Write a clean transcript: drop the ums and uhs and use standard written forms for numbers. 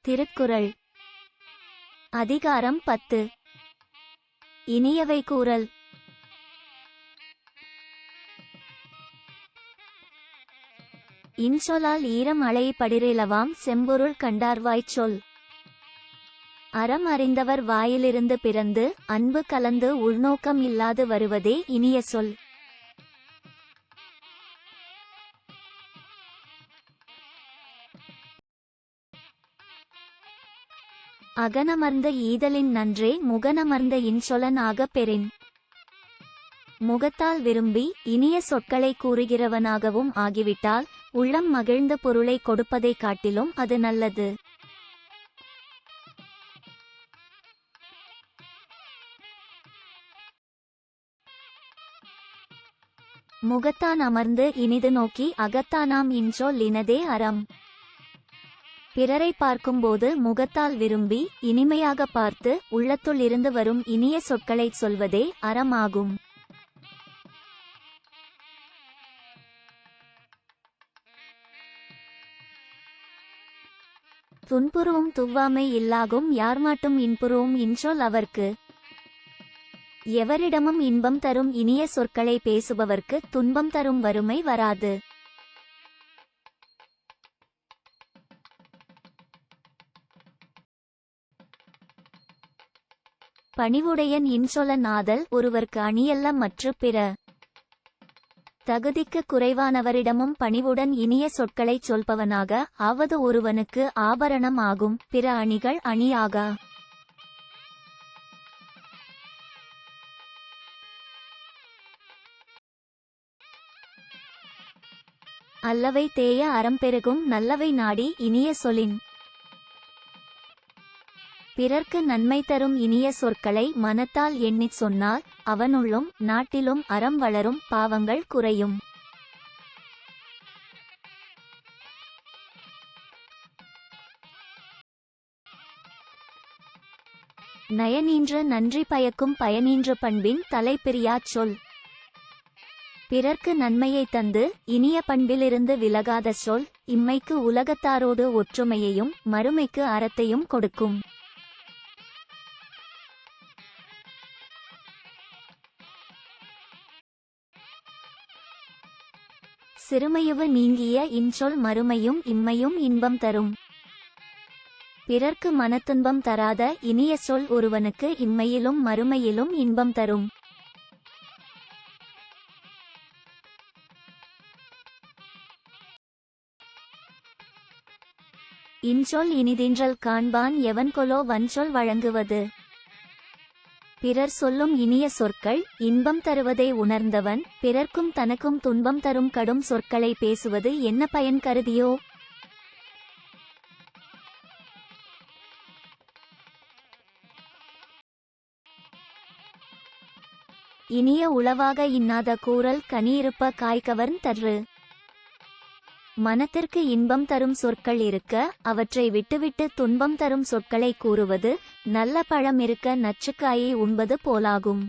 திருக்குறள் அதிகாரம் 10. இனியவை கூறல். இன்சொலால் ஈரம் அலை படிரிலவாம் செம்பொருள் கண்டார்வாய்ச் சொல். அறம் அறிந்தவர் வாயிலிருந்து பிறந்து அன்பு கலந்து உள்நோக்கம் இல்லாது வருவதே இனிய சொல். அகனமர்ந்த ஈதலின் நன்றே முகனமர்ந்த இன்சொலன் ஆகப் பெறின். முகத்தால் விரும்பி இனிய சொற்களை கூறுகிறவனாகவும் ஆகிவிட்டால் உள்ளம் மகிழ்ந்த பொருளை கொடுப்பதை காட்டிலும் அது நல்லது. முகத்தான் அமர்ந்து இனிது நோக்கி அகத்தானாம் இன்சொல் இனதே அறம். பிறரை பார்க்கும்போது முகத்தால் விரும்பி இனிமையாக பார்த்து உள்ளத்துள் இருந்து வரும் இனிய சொற்களைச் சொல்வதே அறம் ஆகும். துன்புறுவும் துவ்வாமை இல்லாகும் யார்மாட்டும் இன்புறுவும் இன்சொல் அவர்க்கு. எவரிடமும் இன்பம் தரும் இனிய சொற்களை பேசுபவர்க்கு துன்பம் தரும் வறுமை வராது. பணிவுடையன் இன்சொலன் ஆதல் ஒருவர்க்கு அணியல்ல மற்று பிற. தகுதிக்கு குறைவானவரிடமும் பணிவுடன் இனிய சொற்களைச் சொல்பவனாக ஆவது ஒருவனுக்கு ஆபரணம் ஆகும், பிற அணிகள் அணியாகா. அல்லவை தேய அறம் பெருகும் நல்லவை நாடி இனிய சொலின். பிறர்க்கு நன்மை தரும் இனிய சொற்களை மனத்தால் எண்ணிச் சொன்னால் அவனுள்ளும் நாட்டிலும் அறம் வளரும், பாவங்கள் குறையும். நயனீன்ற நன்றி பயக்கும் பயனீன்ற பண்பின் தலைப்பிரியாச் சொல். பிறர்க்கு நன்மையை தந்து இனிய பண்பிலிருந்து விலகாத சொல் இம்மைக்கு உலகத்தாரோடு ஒற்றுமையையும் மறுமைக்கு அறத்தையும் கொடுக்கும். சிறுமையுவு நீங்கிய இன்சொல் மறுமையும் இம்மையும் இன்பம் தரும். பிறர்க்கு மனத்துன்பம் தராத இனிய சொல் ஒருவனுக்கு இம்மையிலும் மறுமையிலும் இன்பம் தரும். இன்சொல் இனிதின்றல் காண்பான் எவன்கொலோ வன்சொல் வழங்குவது. பிறர் சொல்லும் இனிய சொற்கள் இன்பம் தருவதை உணர்ந்தவன் பிறர்க்கும் தனக்கும் துன்பம் தரும் கடும் சொற்களை பேசுவது என்ன பயன் கருதியோ? இனிய உளவாக இன்னாத கூறல் கனியிருப்ப காய்கவர்ந் தரு. மனத்திற்கு இன்பம் தரும் சொற்கள் இருக்க அவற்றை விட்டுவிட்டு துன்பம் தரும் சொற்களை கூறுவது நல்ல பழம் இருக்க நச்சுக்காயை உண்பது போலாகும்.